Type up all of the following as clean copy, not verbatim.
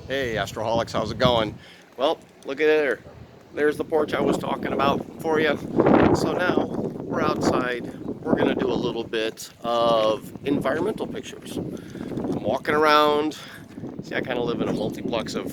Hey, Astroholics, how's it going? Well, look at there. There's the porch I was talking about for you. So now we're outside. We're going to do a little bit of environmental pictures. I'm walking around. See, I kind of live in a multiplex of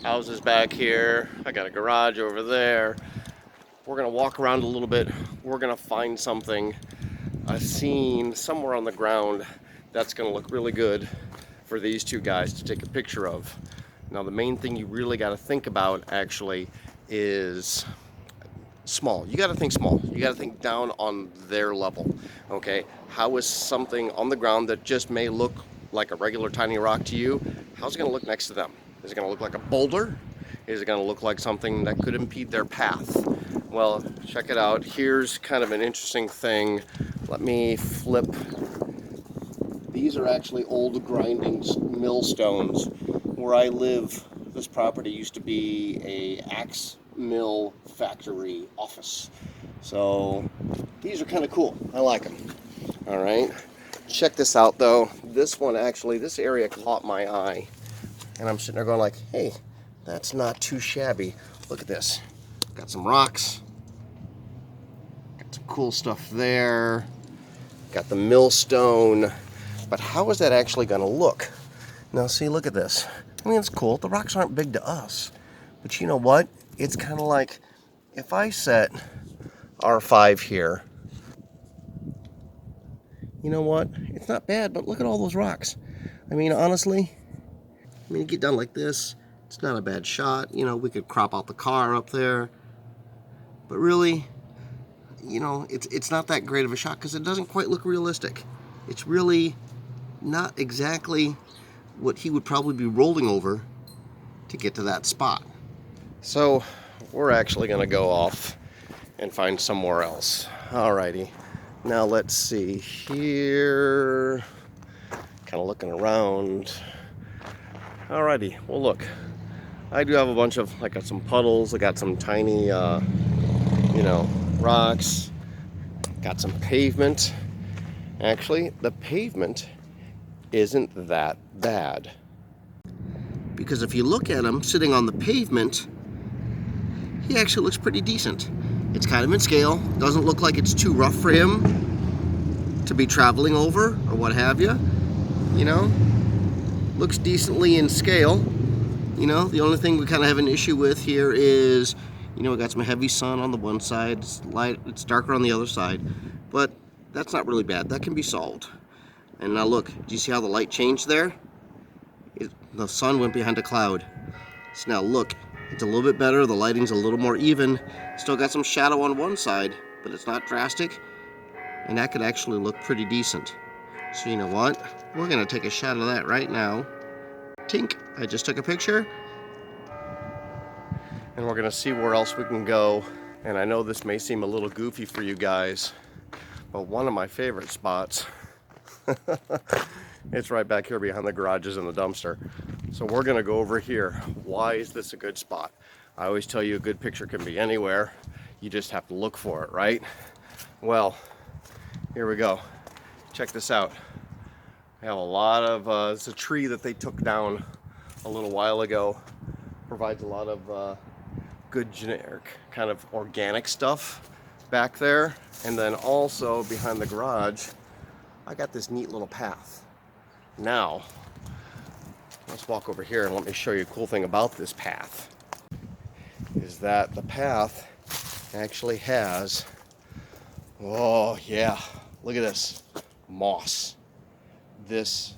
houses back here. I got a garage over there. We're going to walk around a little bit. We're going to find something, a scene somewhere on the ground that's going to look really good for these two guys to take a picture of. Now, the main thing you really got to think about actually is small. You got to think small. You got to think down on their level. Okay, how is something on the ground that just may look like a regular tiny rock to you, how's it going to look next to them? Is it going to look like a boulder? Is it going to look like something that could impede their path? Well, check it out. Here's kind of an interesting thing. Let me flip. These are actually old grinding millstones. Where I live, this property used to be a axe mill factory office. So these are kind of cool. I like them. All right. Check this out though. This one actually, this area caught my eye. And I'm sitting there going like, hey, that's not too shabby. Look at this. Got some rocks. Got some cool stuff there. Got the millstone. But how is that actually going to look? Now see, look at this. I mean, it's cool. The rocks aren't big to us. But you know what? It's kind of like if I set R5 here, you know what? It's not bad, but look at all those rocks. I mean, honestly, you get down like this, it's not a bad shot. You know, we could crop out the car up there. But really, you know, it's not that great of a shot because it doesn't quite look realistic. It's really not exactly what he would probably be rolling over to get to that spot. So we're actually going to go off and find somewhere else. Alrighty, now let's see here. Kind of looking around. Alrighty, well look, I do have a bunch of, I got some puddles, I got some tiny, rocks, got some pavement. Actually, the pavement isn't that bad. Because if you look at him sitting on the pavement, he actually looks pretty decent. It's kind of in scale. Doesn't look like it's too rough for him to be traveling over or what have you. You know, looks decently in scale. You know, the only thing we kind of have an issue with here is, you know, we got some heavy sun on the one side. It's light, it's darker on the other side. But that's not really bad. That can be solved. And now look, do you see how the light changed there? The sun went behind a cloud. So now look, it's a little bit better. The lighting's a little more even. Still got some shadow on one side, but it's not drastic. And that could actually look pretty decent. So you know what? We're gonna take a shot of that right now. Tink, I just took a picture. And we're gonna see where else we can go. And I know this may seem a little goofy for you guys, but one of my favorite spots, it's right back here behind the garages and the dumpster. So we're gonna go over here. Why is this a good spot? I always tell you a good picture can be anywhere. You just have to look for it, right? Well, here we go. Check this out. I have a lot of, it's a tree that they took down a little while ago. Provides a lot of good generic kind of organic stuff back there. And then also behind the garage, I got this neat little path. Now, let's walk over here and let me show you a cool thing about this path. Is that the path actually has, oh yeah, look at this, moss. This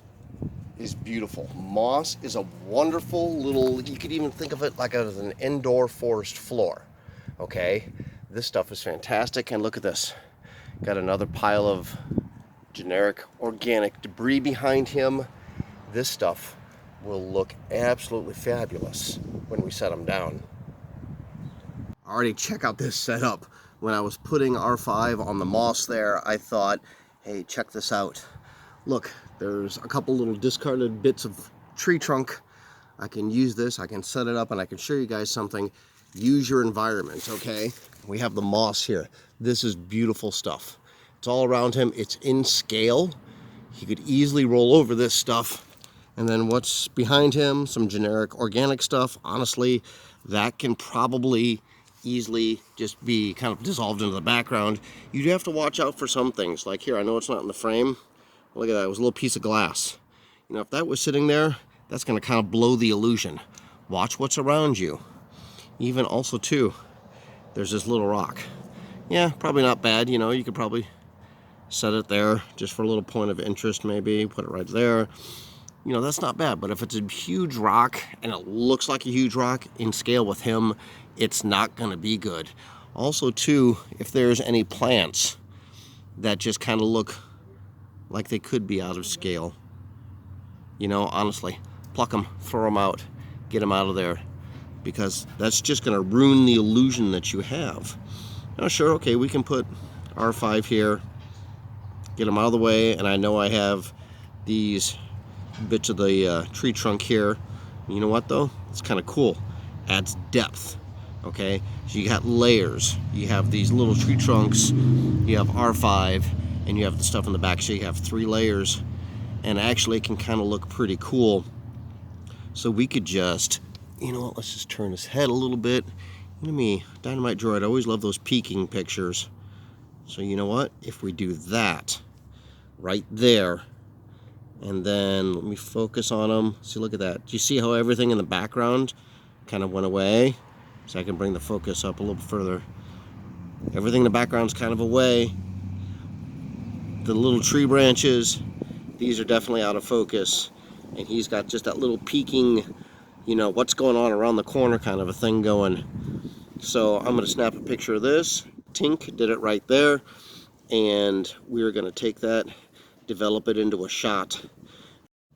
is beautiful. Moss is a wonderful little, you could even think of it like as an indoor forest floor. Okay, this stuff is fantastic. And look at this, got another pile of generic organic debris behind him. This stuff will look absolutely fabulous when we set them down. Already check out this setup. When I was putting R5 on the moss there, I thought, hey, check this out. Look, there's a couple little discarded bits of tree trunk. I can use this, I can set it up, and I can show you guys something. Use your environment, okay? We have the moss here. This is beautiful stuff. It's all around him. It's in scale. He could easily roll over this stuff And then what's behind him, some generic organic stuff. Honestly, that can probably easily just be kind of dissolved into the background. You do have to watch out for some things. Like here, I know it's not in the frame. Look at that, it was a little piece of glass. You know, if that was sitting there, that's gonna kind of blow the illusion. Watch what's around you. Even also too, there's this little rock. Yeah, probably not bad, you know, you could probably set it there just for a little point of interest maybe, put it right there. You know, that's not bad, but if it's a huge rock and it looks like a huge rock in scale with him, it's not gonna be good. Also too, if there's any plants that just kind of look like they could be out of scale, you know, honestly, pluck them, throw them out, get them out of there, because that's just gonna ruin the illusion that you have. Now sure, okay, we can put R5 here, get them out of the way, and I know I have these bits of the tree trunk here. You know what though? It's kind of cool. Adds depth. Okay, so you got layers. You have these little tree trunks, you have R5, and you have the stuff in the back. So you have 3 layers, and actually it can kind of look pretty cool. So we could just, you know what, let's just turn his head a little bit. Let me, Dynamite Droid, I always love those peeking pictures. So you know what, if we do that right there, and then let me focus on him. See, look at that. Do you see how everything in the background kind of went away? So I can bring the focus up a little further. Everything in the background's kind of away. The little tree branches, these are definitely out of focus. And he's got just that little peeking, you know, what's going on around the corner kind of a thing going. So I'm gonna snap a picture of this. Tink did it right there. And we're gonna take that, develop it into a shot.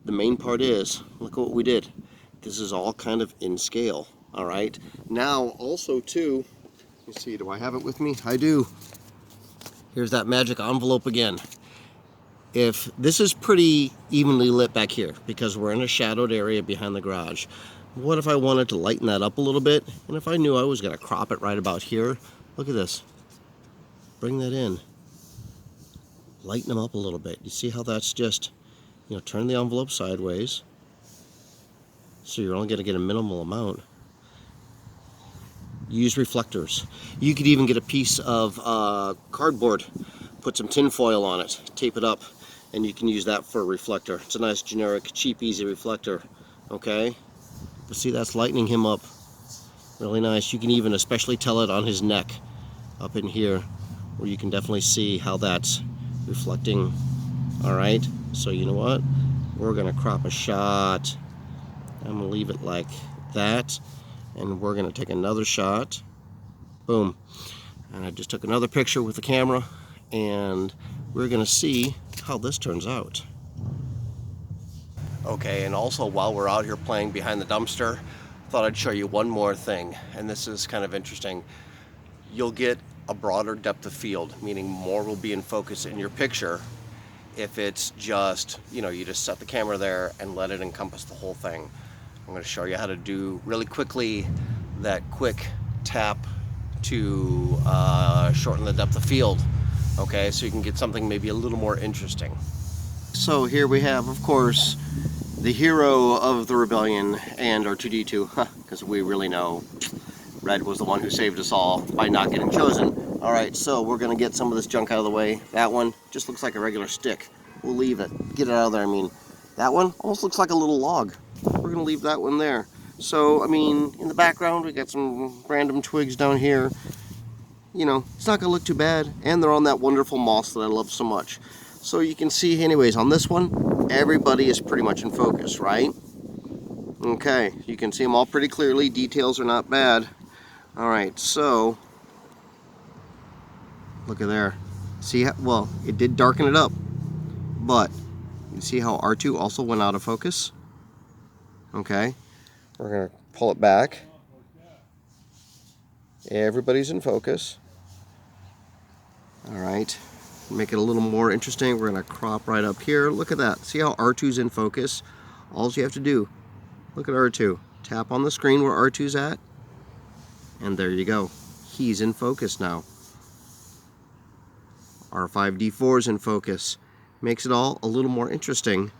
The main part is, look at what we did. This is all kind of in scale, all right? Now, also too, let me see, do I have it with me? I do. Here's that magic envelope again. If this is pretty evenly lit back here, because we're in a shadowed area behind the garage, what if I wanted to lighten that up a little bit? And if I knew I was gonna crop it right about here, look at this. Bring that in. Lighten them up a little bit. You see how that's just, you know, turn the envelope sideways. So you're only gonna get a minimal amount. Use reflectors. You could even get a piece of cardboard, put some tin foil on it, tape it up, and you can use that for a reflector. It's a nice generic, cheap, easy reflector, okay? But see, that's lightening him up. Really nice. You can even especially tell it on his neck, up in here, where you can definitely see how that's reflecting. All right, so you know what? We're gonna crop a shot. I'm gonna leave it like that, and we're gonna take another shot. Boom. And I just took another picture with the camera, and we're gonna see how this turns out. Okay, and also while we're out here playing behind the dumpster, I thought I'd show you one more thing, and this is kind of interesting. You'll get a broader depth of field, meaning more will be in focus in your picture if it's just, you know, you just set the camera there and let it encompass the whole thing. I'm going to show you how to do really quickly that quick tap to shorten the depth of field, okay, so you can get something maybe a little more interesting. So here we have, of course, the hero of the rebellion and R2-D2, because we really know Red was the one who saved us all by not getting chosen. All right, so we're gonna get some of this junk out of the way. That one just looks like a regular stick. We'll leave it, get it out of there. I mean, that one almost looks like a little log. We're gonna leave that one there. So, I mean, in the background, we got some random twigs down here. You know, it's not gonna look too bad, and they're on that wonderful moss that I love so much. So you can see, anyways, on this one, everybody is pretty much in focus, right? Okay, you can see them all pretty clearly. Details are not bad. All right, so look at there. See how, well, it did darken it up, but you see how R2 also went out of focus? Okay, we're gonna pull it back. Everybody's in focus. All right, make it a little more interesting. We're gonna crop right up here. Look at that. See how R2's in focus? All you have to do, look at R2. Tap on the screen where R2's at, and there you go. He's in focus now. R5-D4 is in focus. Makes it all a little more interesting.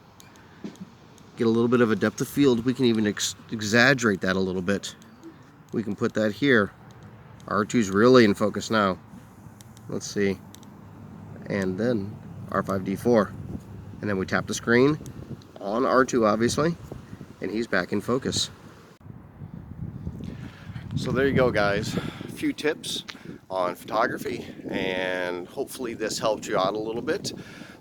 get a little bit of a depth of field. We can even exaggerate that a little bit. We can put that here. R2's really in focus now. Let's see. And then R5D4. And then we tap the screen on R2, obviously, and he's back in focus. So there you go, guys. A few tips on photography, and hopefully this helped you out a little bit.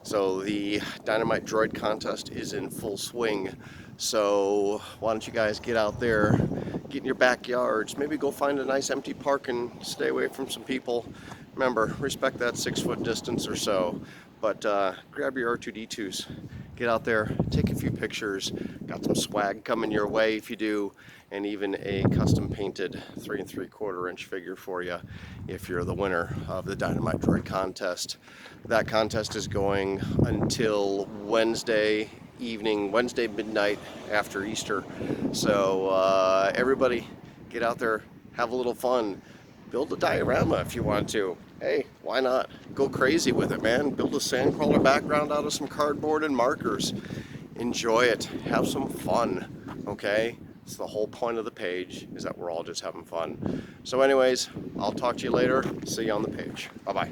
So the Dynamite Droid contest is in full swing. So why don't you guys get out there, get in your backyards, maybe go find a nice empty park and stay away from some people. Remember, respect that 6-foot distance or so. But grab your R2-D2s, get out there, take a few pictures. Got some swag coming your way if you do, and even a custom painted 3 3/4 inch figure for you if you're the winner of the Dynamite Droid contest. That contest is going until Wednesday evening, Wednesday midnight after Easter. So everybody get out there, have a little fun. Build a diorama if you want to. Hey, why not? Go crazy with it, man. Build a sandcrawler background out of some cardboard and markers. Enjoy it. Have some fun, okay? It's the whole point of the page, is that we're all just having fun. So anyways, I'll talk to you later. See you on the page. Bye-bye.